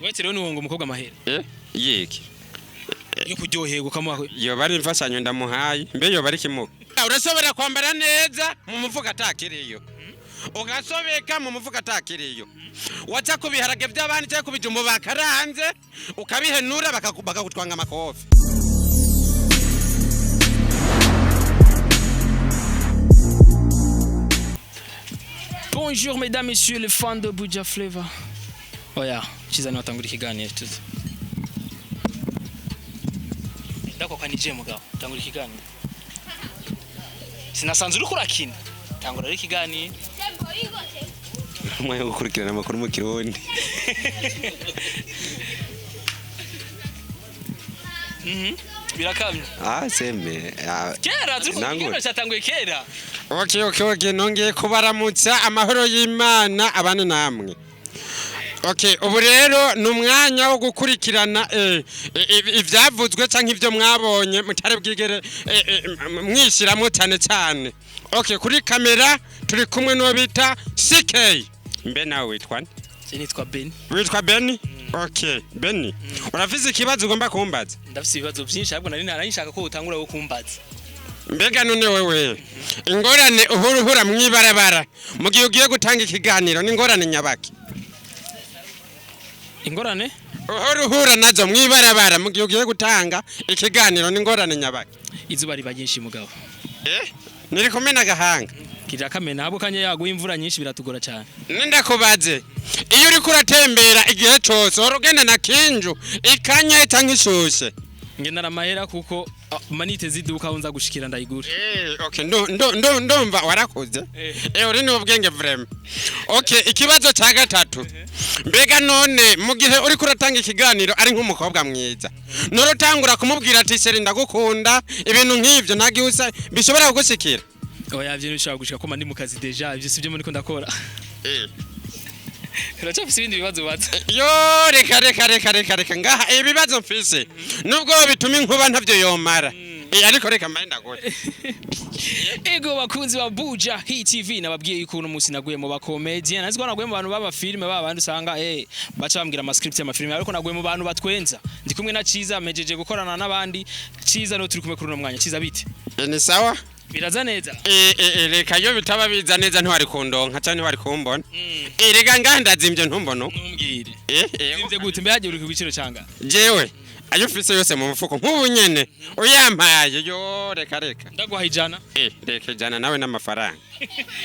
Wetse rero nuwo ngo umukobwa amahera. Yiki. Yo kuryoherwa kamuha. Yo bari imfasanyo ndamuhaye. Mbe yo bari kimuka. Urasobera kwambara neza mu mufuka atakiriyo. Ugasobeka mu mufuka atakiriyo. Wacha kubiharage by'abandi cyangwa kubijumbo bakaranze ukabihenura bakagutwanga amakofi. Bonjour mesdames, messieurs les fans de Buja Flavor. Oya, chizani watangura ikiganiro tuzi. Ndako kanije mugabo, tangura ikiganiro. Sinasanzwe uri kurakina. Tangura ikiganiro. Mwaye gukurikirana amakuru mu Kirundi. Birakamye. Sembe. Kera zuri cyatanguye kera. Okay, nongeye kubaramutsa amahoro y'Imana abana namwe. Okay, ubu rero numwanya wo gukurikirana ivyavuzwe canke ivyo mwabonye mutare bwigere mwishiramwe cyane. Okay, kuri kamera turi kumwe no bita CK. Mbe nawe witwa nde? Nitwa Ben. Witwa Ben? Okay, Ben. Urafise ikibazo ugomba kumbaza? Ndafise ibibazo byinshi ahubwo narishaka ko utangura wo kumbaza. Mbega none wewe ingorane uhura mwibarabara mu gihe ugiye gutanga ikiganiro n'ingorane nyabaki? Ingorane? Uhura nazo mwibarabara mu gihe ugiye gutanga ikiganiro n'ingorane nyabaki? Izuba riba ryinshi mugabo. Niri kumena gahanga. Kira kamena habo kanya yaguye imvura nyinshi biratugora cyane. Nindakubaze iyo uri kuratembera igihe cyose urugenda na kinju ikanya cyangwa ishushe. Ngendana amahera kuko manite ziduka unza gushikira ndayigura. Okay, ndumva warakoze. Uri n'ubwenge vraiment. Okay, ikibazo cya gatatu. Mbega none mu gihe uri kuratanga ikiganiro ari nk'umukobwa mwiza. Norotangura kumubwira ati seri ndagukunda ibintu nk'ivyo ntagihusa bishobora kugushikira. Oya byo bishobora gushika ko mandi mu kazi deja ibyo sibyo muri ko ndakora. Kiracafise ibindi bibazo batse. Yo reka ngaha ibibazo mfise. Nubwo bituma inkuba ntavyo yomara. Ariko reka manda gute. Ego bakunzi ba Buja TV nababwiye yuko uno musi naguye mu ba comedian naziko naguye mu bantu baba filme baba bandi usanga baca bambwira ama script ya filme ariko naguye mu bantu batwenza ndi kumwe na Ciza mejeje gukorana n'abandi Ciza no turi kumwe kuri uno mwanya Ciza bite ni sawa biraza neza reka yo bitaba biza neza ntwari kundonka cyane wari kumbona rega ngandazimvye ntumbono numbwire zimvye gute mbe hagiye uri ku biciro cyanga jewe ayo fise yose mu mufuko nk'ubu nyene uyampaye yo reka ndaguha ijana reka ijana nawe n'amafaranga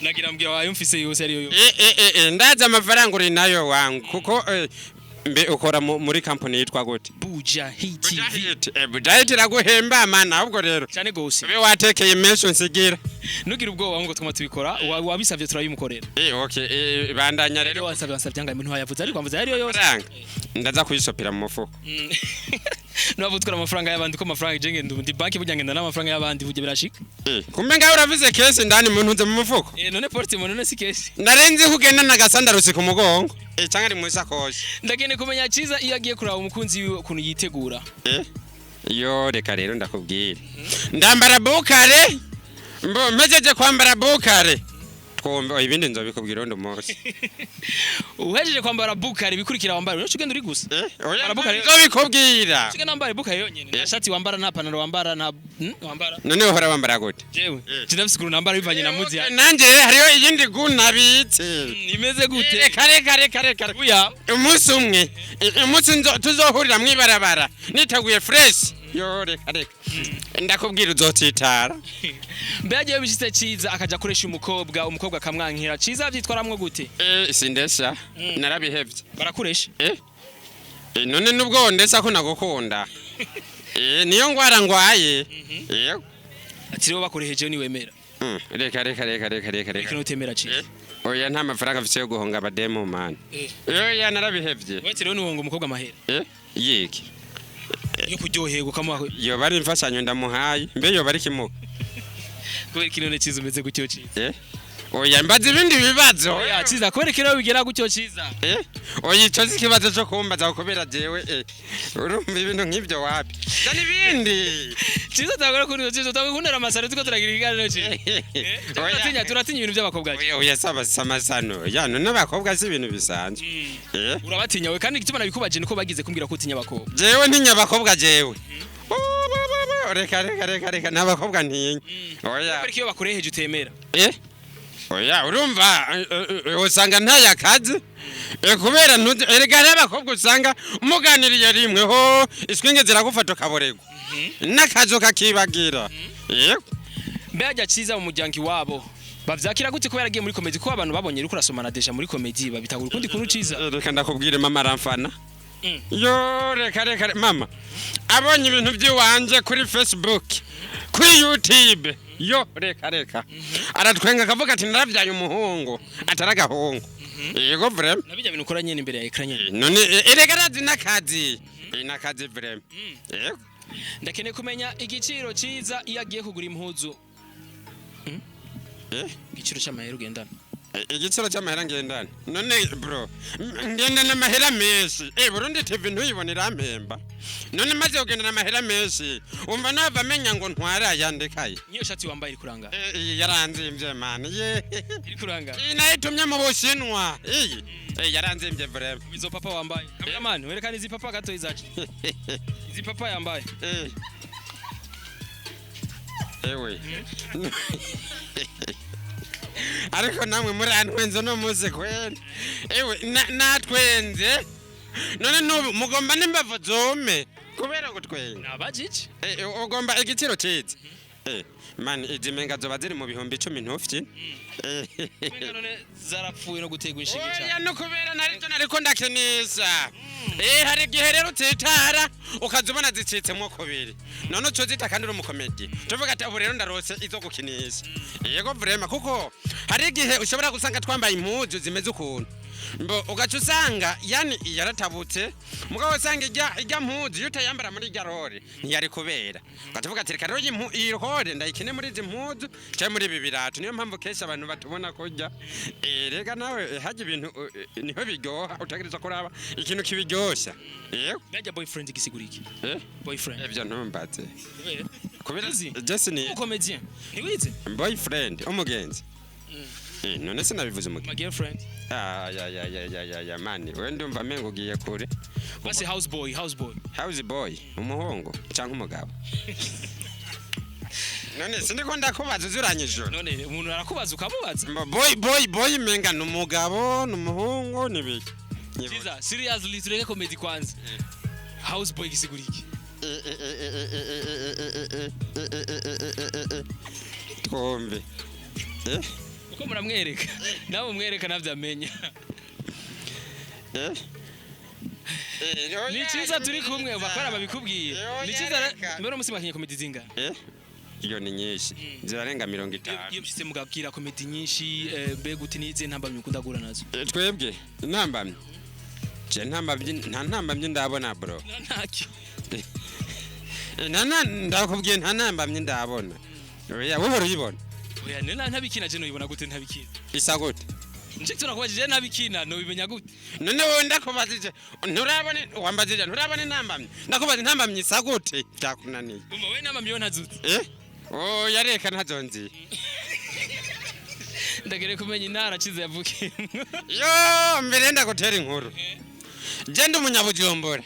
nagira mbwira wayo mfise yose ariyo ndaza amafaranga uri nayo wangu kuko mbe ukora muri company yitwa gute Buja TV Buja iraguhemba mana ahubwo rero cyane gose be watekeye menshi nsigira nugira ubwoba ngo twama tubikora wabisavye turayimukorera okay bandanya rero wasavye ngamba ntwa yavuze ariko amvuze ariyo yose ndaza kuyisopera mu mufuko nabutwara amafaranga y'abandi ko amafaranga jenge ndi banki burya ngenda n'amafaranga y'abandi buje birashika kumbe ngaho uravize kese ndani muntu nze mu mufuko none porte mu none si kese ndarenze kugenda nagasandarusi ku mugongo cyangwa ari mu isakoshi ndagene kumenya Ciza iyo agiye kuraba umukunzi wiwe ukuntu yitegura yo reka rero ndakubwira ndambara bukare mpejeje kwambara bukare twombe ibindi nzobikubwira ndo munsi uhejeje kwambara bukare bikurikira wambara no cugenda uri gusa wambara bukare nzobikubwira cugenda wambara bukare yonyene na shati wambara na panaro wambara na wambara none uhora wambara gute jewe ndafise nambara bivanye na muzi nanje hariyo iyindi gunabitse imeze gute reka uya umunsi umwe umunsi tuzohurira mwibarabara niteguye fresh yo reka ndakubwira uzotitara mbe agiye bishitse Ciza akaja koresha umukobwa akamwankira Ciza vyitwaramwe gute sindesha narabihevye barakuresha none nubwo ndesa ko nagukunda niyo ngwara ngwaye ati rero bakoreheje ni wemera reka reka utemera Ciza oya nta mafaranga afite yo guhonga abademo man oya narabihevye wetse rero nuwo ngo umukobwa amahera yiki yo kuryoherwa kamuha yo bari imfasanyo ndamuhaye mbe yo bari kimuka kubera kinone Ciza umeze gutyo Ciza oya mbaza ibindi bibazo oya ciza kwerekera bigera gutyo ciza oya ico si ikibazo cyo kumbaza kubera jewe urumva ibintu nk'ibyo wapi dani ibindi ciza tagora kuri ciza tagukundira amasaro tuko turagira ikiganiro ciza turatinya ibintu by'abakobwa oya saba samasano yano n'abakobwa si ibintu bisanzwe urabatinya we kandi igituma nabikubaje niko bagize kumbwira ko utinya abakobwa jewe ntinya abakobwa jewe reka n'abakobwa ntinya oya ariko iyo bakureheje utemera oya urumva usanga ntayakazi kubera erega n'abakobwa usanga umuganiriye rimwe ho iswinge ziragufata ukaborego n'akazo kakibagira mbega ciza mu muryango iwabo bavyakira gute kubera agiye muri comedy ko abantu babonye uri kurasomana deja muri comedy babitagura ukundi kuntu ciza reka ndakubwire mama aramfana yo reka mama abonye ibintu by'iwanje kuri Facebook kuri YouTube yo reka aratwenga akavuga ati naravyaye umuhungu ataragahungu yego vraiment nabijya bintu ukora nyene imbere ya ekran nyene none erega razi nakazi vraiment yego ndakeneye kumenya igiciro ciza iyo agiye kugura impuzu igiciro cy'amahera ugendana igiciro cy'amahera ngendana none bro ngendana amahera menshi Burundi TV ntuyibonera mpemba none maze ugendana amahera menshi umva nava menya ngo ntwara yandekaye niyo shati wambaye iri kuranga yaranzimvye man iri kuranga nayitumye mu Bushinwa yaranzimvye vraiment izo papa wambaye cameraman werekana izi papa gato izaje izi papa yambaye ewe ariko namwe muri antwenze no muze kwene ewe natwenze none nubu mugomba nimbavu zome kubera ngo twenye nabajije ugomba igiciro ciza man izimenga zoba ziri mu bihumbi 10 ntufye none zarapfuye no gutegwa inshinge cyane oya no kubera nariko ndakenisa hari gihe rero utitara ukazubona zicitsemo kubiri none cyo zita kandi uri umukomedi tuvuga ati ubu rero ndarose izo gukinisha yego vraiment kuko hari gihe ushobora gusanga twambaye impuzu zimeze ukuntu mbo ugaca usanga yani yaratabutse mugabo usanga ijya mpuzu iyo utayambara muri ijya rore ntiyari kubera ukavuga ati reka rero iyi rore ndayikine muri izi mpuzu cyangwa muri ibi birato niyo mpamvu kenshi abantu batubona kujya rega nawe hajya ibintu niho biryoha utagereza kuraba ikintu kibiryoshya najya boyfriend gisigura iki boyfriend ibyo ntumbatse kubera just ni comedian niwize boyfriend umugenzi none sinabivuze umugenzi my girlfriend ya mani we ndumva mengo ugiye kure basi house boy umuhungu cyangwa umugabo none sindiko ndakubaza uzuranyijoro none umuntu arakubaza ukamubaza boy menga numugabo numuhungu nibiki Ciza seriously tureke comedy kwanza house boy gisigura iki twombe uko muramwereka nawe umwereka navyamenya ni Ciza turi kumwe bakora babikubwiye ni Ciza mbere umusima kinye comedy zinga iyo ni nyinshi zirarenga 50 iyo mshitse mugabwira comedy nyinshi mbega uti nize ntambamye ukundagura nazo twebwe ntambamye je ntambamye ndabona bro ntacyo ndakubwiye ntambamye ndabona oya wowe uribona oya nena ntabikina je no ibona gute ntabikina isa gute nje tunakubajije ntabikina no bimenya gute none wowe ndakubajije nturabone wambajije nturabone ntambamye ndakubaza ntambamye isa gute byakunaniye umva we ntambamye yo ntazutse oya reka ntazonzi ndagere kumenya intara Ciza yavukiye yo mbere ndagutera inkuru je ndi umunyabujumbura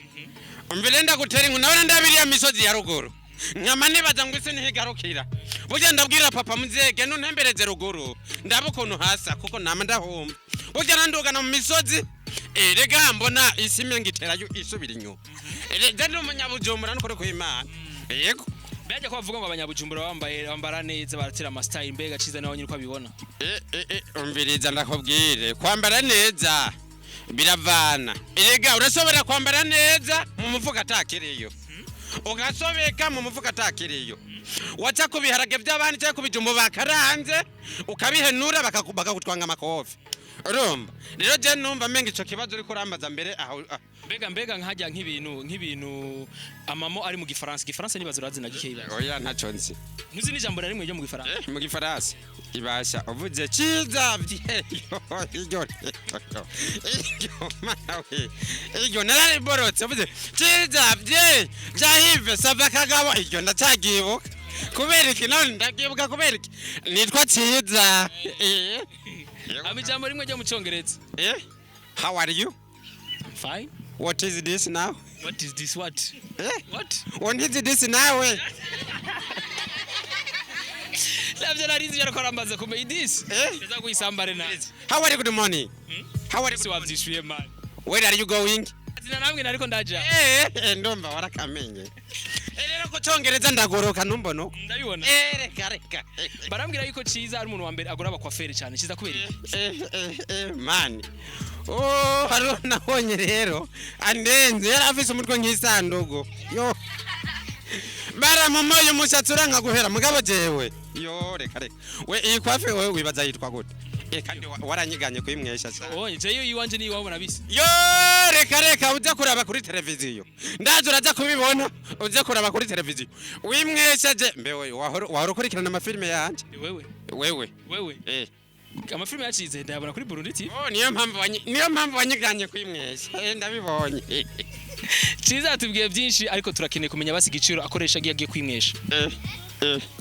mbere ndagutera inkuru nawe ndabiriya misozi ya ruguru nkama nibaza ngo ise ntigarukira burya ndabwira papa muzege nuntembereze ruguru ndabukuntu hasa kuko nama ndahomba burya nandugana mu misozi rega mbona isi mengitera isubira inyuma je ndi umunyabujumbura nuko riko Imana yego Byaje ko bavuga ngo abanyabujumbura bambara neza baratira ama style mbega Ciza nawe nyiriko abibona umbiriza ndakubwire kwambara neza biravana erega urashobora kwambara neza mu mufuka atakiriyo ugasobeka mu mufuka atakiriyo wacha kubiharage by'abandi cyangwa kubijumbo bakaranze ukabihenura bakagutwanga amakofi urumva rero je numva menga ico kibazo uriko urambaza mbere aho mbega nkajya nk'ibintu amamo ari mu gifaransa nibazo urazina gikeyi oya ntaco nzi ntuzi n'ijambo rimwe ryo mu gifaransa mu gifaransa ibasha uvuze ciza vyeyo iryo narariborotse uvuze ciza vye jahive sava kagabo iryo ndacagibuka kubera iki none ndagibuka kubera iki nitwa ciza ijambo rimwe ryo mu Congereza how are you fine what is this now what is this what is this now Lavye narizi yaro korambaza kumbe idisi yaza kuyisambare nazi how are you good morning how are you wavyishuye man where are you going Zina namwe nariko ndaja ndumva warakamenye rero ko Congereza ndagoroka numbono ndabibona reka barambwira yuko ciza ari umuntu wa mbere agora abakwafere cyane ciza kubera man haro nabonye rero andenze yarafise umutwe nk'isandugo yo baramumoye umushatsi uranka guhera mugabo jewe yo reka we iyi kwafe wewe wibaza yitwa gute kandi waranyiganye kuyimwesha cyane jeyo yiwanje ni wabona bisi yo reka uza kuraba kuri televiziyo ndaje uraza kubibona uza kuraba kuri televiziyo wimwesha je mbewe wahora ukurikirana amafilme yanje wewe amafilme yacize ndayabona kuri Burundi TV niyo mpamvu wanyiganye kuyimwesha ndabibonye ciza atubwiye byinshi ariko turakeneye kumenya basi igiciro akoresha giye kwimwesha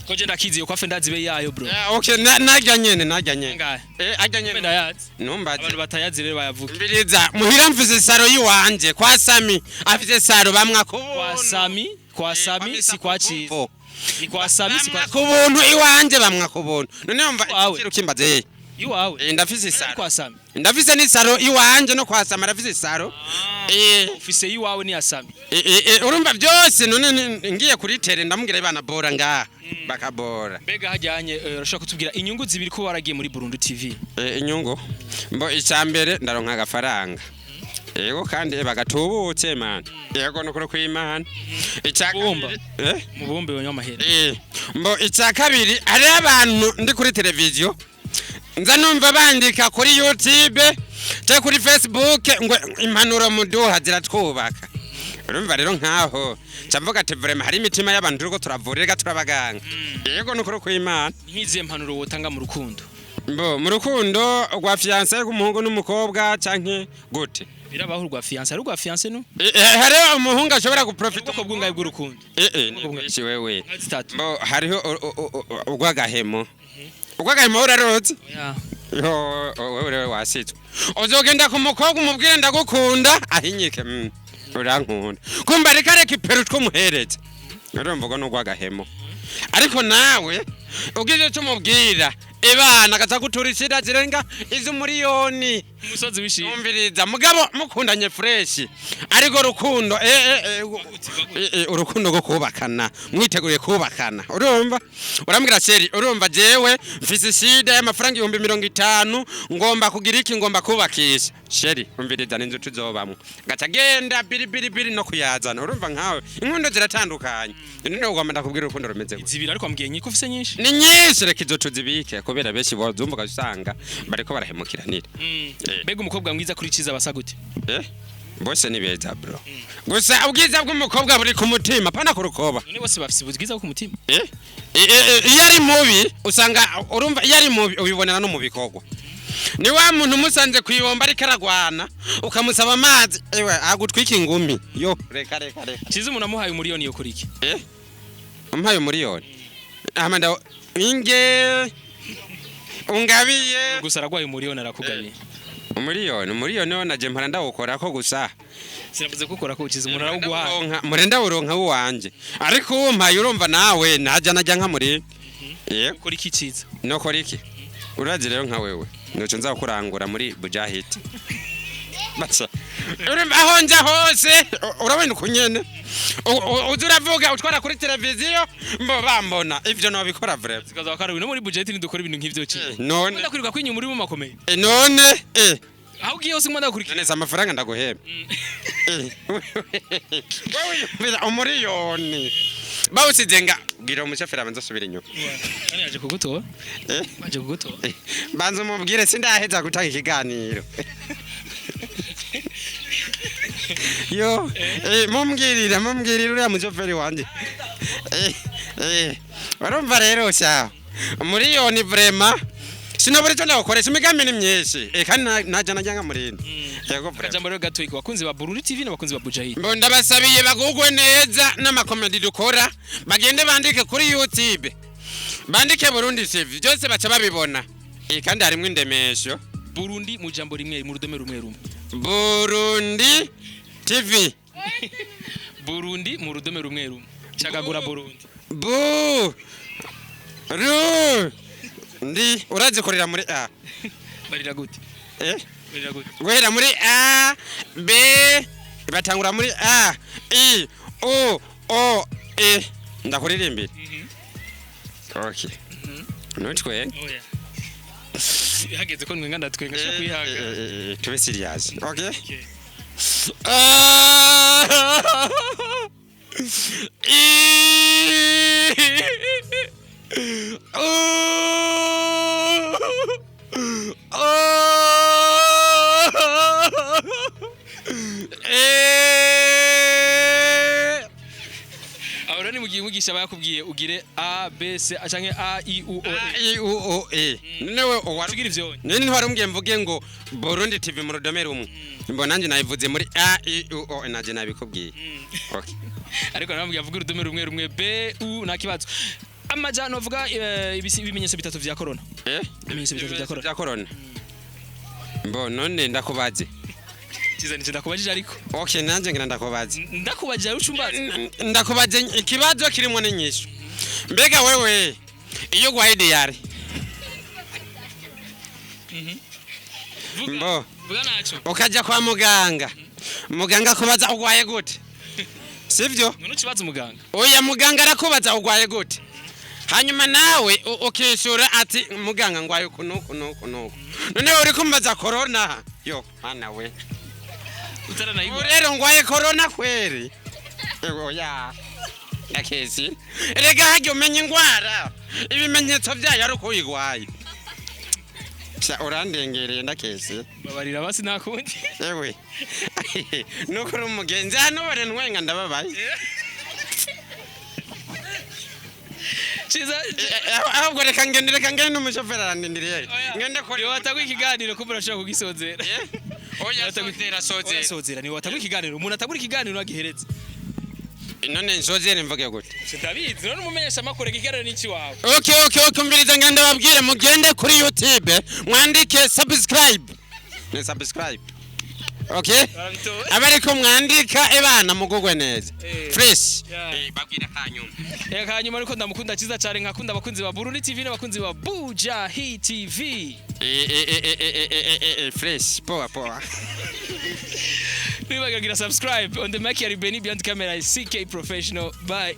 ko je ndakiziye ko afe ndazibe yayo bro okay najya nyene ajya nyene ndayazi numbaze abantu batayazi rero bayavuga mbiriza muhira mvuze saro yiwanje kwa Sami afite saro bamwa kubuntu kwa Sami si kwa ciza ni kwa Sami si kwa kubuntu iwanje bamwa kubuntu none umva ikiro kimbaze iwawe ndafise saro kwa Sami ndafise ni saro iwanje no kwa Sami ndafise saro ufise iwawe ni Sami urumva byose none ngiye kuri tere ndamubwira bana bora ngaha bakabora mbega hajyanye urashaka kutubwira inyungu zibiri ko waragiye muri Burundi TV inyungu mbo icyambere ndaronka agafaranga yego kandi bagatubutse man yego no kwimana icyakabiri mubumbe wanyamahera mbo icyakabiri ari abantu ndi kuri televiziyo nza numva bandika kuri YouTube cyangwa kuri Facebook ngo impanuro muduha ziratwubaka urumva rero nkaho cyamvuga ati vraiment hari imitima y'abantu riko turavurira turabaganga yego nuko kwimana nkiziye impanuro wotanga mu rukundo mbo mu rukundo rwa fiancé k'umuhungu n'umukobwa canke gute birabaho rwa fiancé ari rwa fiancé no hari umuhungu ashobora guprofita uko bwungaye bw'urukundo ni wewe mbo hariho urwagahemo urwagahemo uraroze wewe wasitswe uzogenda ku mukobwa umubwire ndagukunda ahinyike urankunda kumba reka iperu twumuhereze urumva ngo n'urwagahemo ariko nawe ugize tumubwira ebana akaza guturishira zirenga izo miliyoni umusozi wishimye umviriza mugabo mukundanye fresh ariko rukundo urukundo go kubakana mwiteguriye kubakana urumva urambwira seri urumva jewe mfise shida y'amafaranga 50 ngomba kugira iki ngomba kubakisha sheri umviriza n'inzu tuzobamwe gacagenda biri no kuyazana urumva nkawe inkundo ziratandukanye none ugomba ndakubwira urukundo rumeze zibira ariko ambwiye nyiko ufise nyinshi ni nyinshi reka izo tuzibike kubera benshi bozumva gasanga bariko barahemukiranira mbega umukobwa mwiza kuri ciza basa gute bose ni beza bro gusa ubwiza bw'umukobwa buri ku mutima pana ku rukoba none bose bafise ubwiza bwo ku mutima iyo ari mubi usanga urumva iyo ari mubi ubibonera no mu bikorwa ni wa muntu musanze kwibomba ariko aragwana ukamusaba amazi ewe agutwika ingumi yo reka ciza umuntu amuhaye umuriyoni yo kuri iki amuhaye umuriyoni amanda inge ungabiye gusa aragwaye umuriyoni arakugabiye umuriyoni naje mpara ndawukora ko gusa sinavuze gukora ko ukiza umuntu arawuguhaye murenda uronka uwanje ariko umpaye urumva nawe najya nka muri ukora iki ciza no kora iki urazi rero nka wewe noco nzakurangura muri Bujahit batsa urumva aho nja hose urabona kunyene uzuravuga utwara kuri televiziyo mbo bambona ivyo no bikora vrai zikaza bakara no muri Bujahit ndukora ibintu nk'ivyo ci none ndakwiruka kwinyuma muri mu makomeye none aho ugiye hose ngwanda kurikira neza amafaranga ndaguheba wewe umuriyoni bawusizenga bwira umushoferi abanza asubira inyuma Kandi yaje kugutora. Eh? Baje kugutora. banza umubwire sindaheza gutanga ikiganiro yo mumbwirire uriya mushoferi wanje urumva rero sha umuriyoni vrema sinobora icyo ndagukoresha imigambi ni myinshi kandi najya najya murindi yego vrema Akajambo rero gatoyi ku bakunzi ba Burundi TV n'abakunzi ba Buja Hit. mbo ndabasabiye bagugwe neza n'amakomedi dukora bagende bandike kuri YouTube bandike Burundi TV byose baca babibona kandi harimo indemesho Burundi mu jambo rimwe mu rudome rumwe rumwe. Burundi TV Burundi mu rudome rumwe rumwe. Cagagura Burundi. Ndi urazikorera muri A Barira gute? Barira gute? guhera muri A B batangura muri A I O E ndakuririmbira okay nutwe Oya. Hageze ko nwenga ndatwenga sho kwihaga. tube serious okay Ahora ni mugiye mugisha bayakubwiye ugire A B C canke A I U O E. I U O E newe Tugira ivyo. nini ntwarumbwiye mvuge ngo Burundi TV mu rudome rumwe mbona nanje nabivuze muri A I U O E naje nabikubwiye okay Ariko namubwiye avuga urudome rumwe rumwe B U na kibazo. Amajano vuga ibimenyetso bitatu vya corona. Ibimenyetso bitatu vya corona. bya corona mbo none ndakubaze Kizanije ndakubajije ariko. okay nanje ngira ndakubaze Ndakubajije ucumbaza. ndakubaze ikibazo kirimo n'inyishu mbega wewe iyo gwaye diare mbo Vuga naco. ukaja kwa muganga kubaza ugwaye gute sivyo None ukibaza umuganga. oya muganga arakubaza ugwaye gute hanyuma nawe ukishura ati muganga ngwaye kunuku none uri kumbaza corona yo mana we Utaranayibona. rero ngwaye corona kweri oya yakezi rega hajye umenye ingwara ibimenyetso byayo ari uko uyigwaye urandengereye ndakezi Babarira basi nakundi. ewe nuko uri umugenzi hano bare ntwenga ndababaye Chiza ahubwo reka ngende n'umushoferi arandindiriye ngende kuri watagwa ikiganiro kumbe urashaka kugisozera. oya sozera Sozera ni watagwa ikiganiro umuntu atagura ikiganiro agiheretse. none nsozere mvuge gute Sindabizi none umumenyesha makore ikiganiro n'iki wawe. okay mbiriza ngende babwire mugende kuri YouTube mwandike subscribe ni subscribe okay abariko mwandika ebana mugugwe neza fresh babwira kanyuma Kanyuma ariko ndamukunda Chiza cyane nkakunda abakunzi ba Burundi TV n'abakunzi ba Buja Hit TV. fresh poa Nibagagira subscribe on the Machiavelli Benny behind camera is CK Professional. Bye.